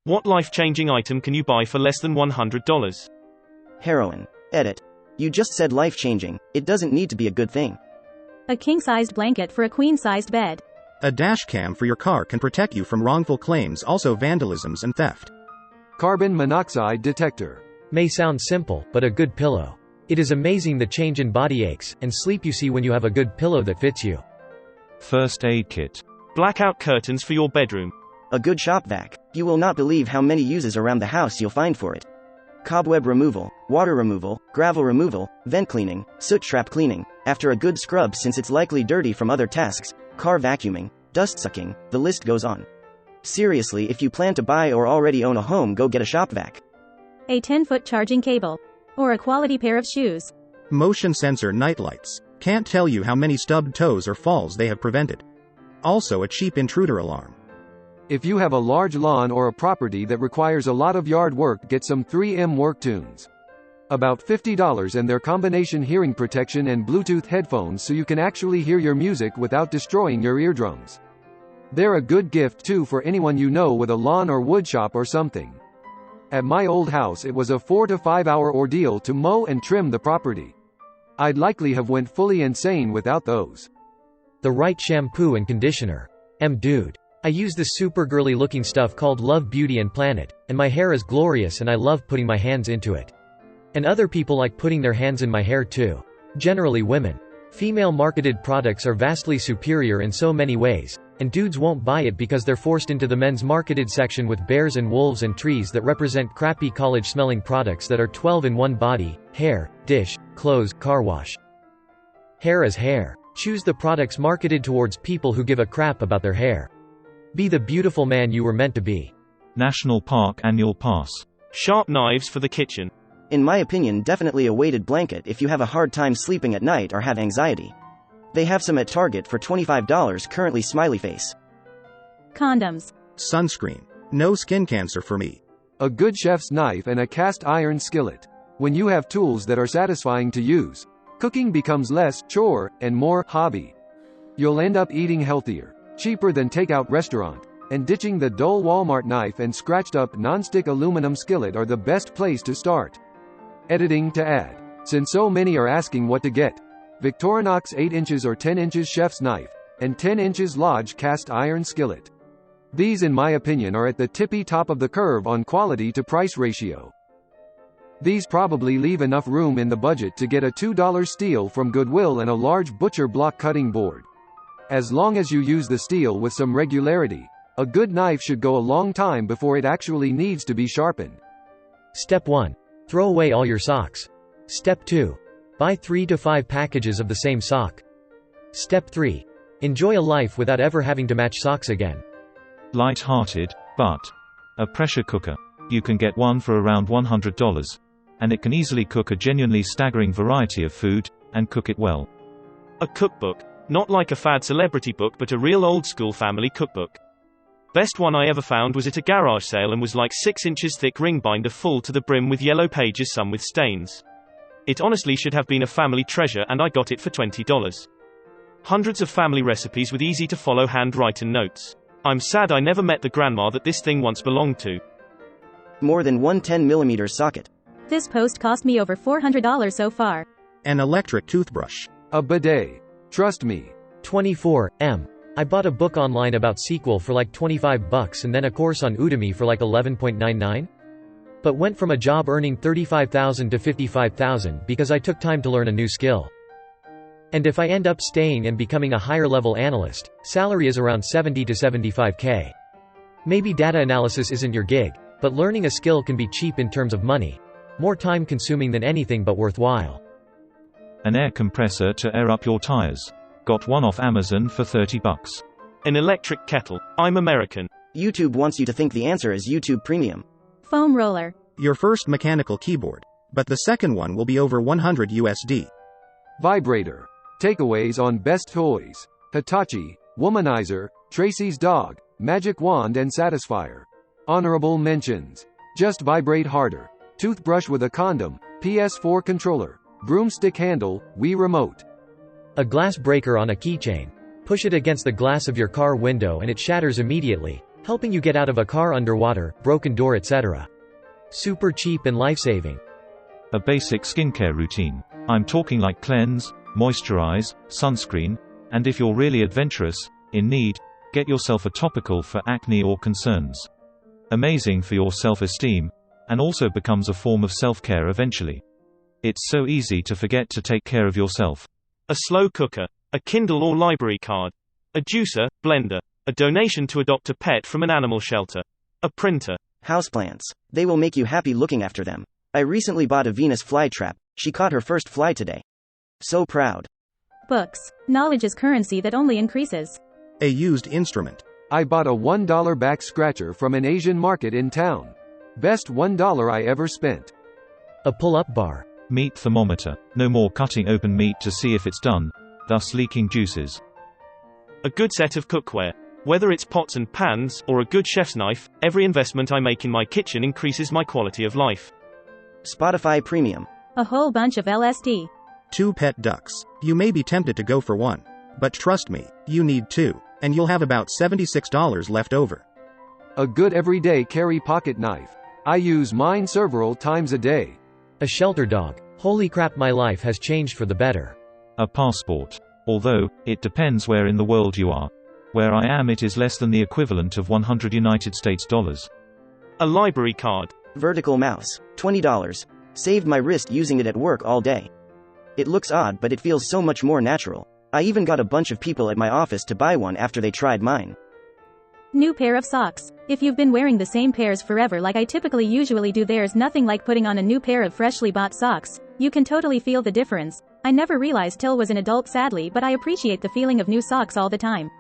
What life-changing item can you buy for less than $100? Heroin. Edit. You just said life-changing. It doesn't need to be a good thing. A king-sized blanket for a queen-sized bed. A dash cam for your car can protect you from wrongful claims, also vandalisms and theft. Carbon monoxide detector. May sound simple, but a good pillow. It is amazing the change in body aches and sleep you see when you have a good pillow that fits you. First aid kit. Blackout curtains for your bedroom. A good shop vac. You will not believe how many uses around the house you'll find for it. Cobweb removal, water removal, gravel removal, vent cleaning, soot trap cleaning, after a good scrub since it's likely dirty from other tasks, car vacuuming, dust sucking, the list goes on. Seriously, if you plan to buy or already own a home, go get a shop vac. A 10-foot charging cable. Or a quality pair of shoes. Motion sensor nightlights. Can't tell you how many stubbed toes or falls they have prevented. Also a cheap intruder alarm. If you have a large lawn or a property that requires a lot of yard work, get some 3M work tunes. About $50 and their combination hearing protection and Bluetooth headphones so you can actually hear your music without destroying your eardrums. They're a good gift too for anyone you know with a lawn or wood shop or something. At my old house it was a 4 to 5 hour ordeal to mow and trim the property. I'd likely have went fully insane without those. The right shampoo and conditioner. Dude. I use this super girly looking stuff called Love Beauty and Planet, and my hair is glorious and I love putting my hands into it. And other people like putting their hands in my hair too. Generally women. Female marketed products are vastly superior in so many ways, and dudes won't buy it because they're forced into the men's marketed section with bears and wolves and trees that represent crappy college smelling products that are 12 in one: body, hair, dish, clothes, car wash. Hair is hair. Choose the products marketed towards people who give a crap about their hair. Be the beautiful man you were meant to be. National Park Annual Pass. Sharp knives for the kitchen. In my opinion, definitely a weighted blanket if you have a hard time sleeping at night or have anxiety. They have some at Target for $25 currently, smiley face. Condoms. Sunscreen. No skin cancer for me. A good chef's knife and a cast iron skillet. When you have tools that are satisfying to use, cooking becomes less chore and more hobby. You'll end up eating healthier, cheaper than takeout restaurant, and ditching the dull Walmart knife and scratched up non-stick aluminum skillet are the best place to start. Editing to add. Since so many are asking what to get, Victorinox 8 inches or 10 inches chef's knife, and 10 inches Lodge cast iron skillet. These in my opinion are at the tippy top of the curve on quality to price ratio. These probably leave enough room in the budget to get a $2 steel from Goodwill and a large butcher block cutting board. As long as you use the steel with some regularity, a good knife should go a long time before it actually needs to be sharpened. Step 1. Throw away all your socks. Step 2. Buy 3 to 5 packages of the same sock. Step 3. Enjoy a life without ever having to match socks again. Light-hearted, but a pressure cooker. You can get one for around $100, and it can easily cook a genuinely staggering variety of food, and cook it well. A cookbook. Not like a fad celebrity book, but a real old-school family cookbook. Best one I ever found was at a garage sale and was like 6 inches thick ring binder full to the brim with yellow pages, some with stains. It honestly should have been a family treasure, and I got it for $20. Hundreds of family recipes with easy-to-follow handwritten notes. I'm sad I never met the grandma that this thing once belonged to. More than one 10mm socket. This post cost me over $400 so far. An electric toothbrush. A bidet. Trust me. 24M. I bought a book online about SQL for like $25 and then a course on Udemy for like $11.99. But went from a job earning $35,000 to $55,000 because I took time to learn a new skill. And if I end up staying and becoming a higher level analyst, salary is around $70 to $75K. Maybe data analysis isn't your gig, but learning a skill can be cheap in terms of money. More time consuming than anything, but worthwhile. An air compressor to air up your tires. Got one off Amazon for $30. An electric kettle. I'm American. YouTube wants you to think the answer is YouTube Premium. Foam roller. Your first mechanical keyboard, but the second one will be over $100 USD. Vibrator. Takeaways on best toys. Hitachi, Womanizer, Tracy's Dog, Magic Wand and Satisfier. Honorable mentions. Just Vibrate Harder. Toothbrush with a condom, PS4 controller, broomstick handle, Wii remote. A glass breaker on a keychain. Push it against the glass of your car window and it shatters immediately, helping you get out of a car underwater, broken door etc. Super cheap and life-saving. A basic skincare routine. I'm talking like cleanse, moisturize, sunscreen, and if you're really adventurous, in need, get yourself a topical for acne or concerns. Amazing for your self-esteem, and also becomes a form of self-care eventually. It's so easy to forget to take care of yourself. A slow cooker, a Kindle or library card, a juicer, blender, a donation to adopt a pet from an animal shelter, a printer. Houseplants. They will make you happy looking after them. I recently bought a Venus flytrap. She caught her first fly today. So proud. Books. Knowledge is currency that only increases. A used instrument. I bought a $1 back scratcher from an Asian market in town. Best $1 I ever spent. A pull-up bar. Meat thermometer. No more cutting open meat to see if it's done, thus leaking juices. A good set of cookware. Whether it's pots and pans, or a good chef's knife, every investment I make in my kitchen increases my quality of life. Spotify Premium. A whole bunch of LSD. 2 pet ducks. You may be tempted to go for one. But trust me, you need 2, and you'll have about $76 left over. A good everyday carry pocket knife. I use mine several times a day. A shelter dog. Holy crap, my life has changed for the better. A passport. Although, it depends where in the world you are. Where I am it is less than the equivalent of 100 United States dollars. A library card. Vertical mouse. $20. Saved my wrist using it at work all day. It looks odd but it feels so much more natural. I even got a bunch of people at my office to buy one after they tried mine. New pair of socks. If you've been wearing the same pairs forever like I usually do, there's nothing like putting on a new pair of freshly bought socks. You can totally feel the difference. I never realized till was an adult sadly, but I appreciate the feeling of new socks all the time.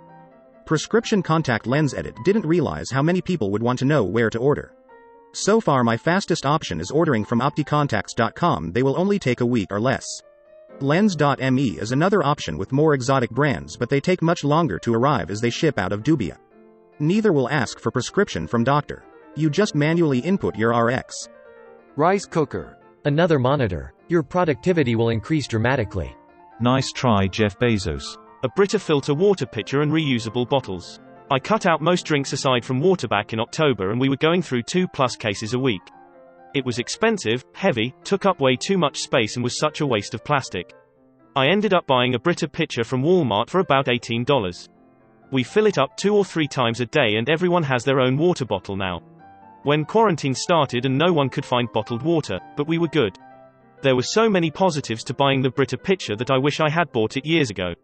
Prescription contact lens edit. Didn't realize how many people would want to know where to order. So far my fastest option is ordering from opticontacts.com. They will only take a week or less. Lens.me is another option with more exotic brands, but they take much longer to arrive as they ship out of Dubia. Neither will ask for prescription from doctor. You just manually input your RX. Rice cooker. Another monitor. Your productivity will increase dramatically. Nice try, Jeff Bezos. A Brita filter water pitcher and reusable bottles. I cut out most drinks aside from water back in October and we were going through 2+ cases a week. It was expensive, heavy, took up way too much space and was such a waste of plastic. I ended up buying a Brita pitcher from Walmart for about $18. We fill it up 2 or 3 times a day and everyone has their own water bottle now. When quarantine started and no one could find bottled water, but we were good. There were so many positives to buying the Brita pitcher that I wish I had bought it years ago.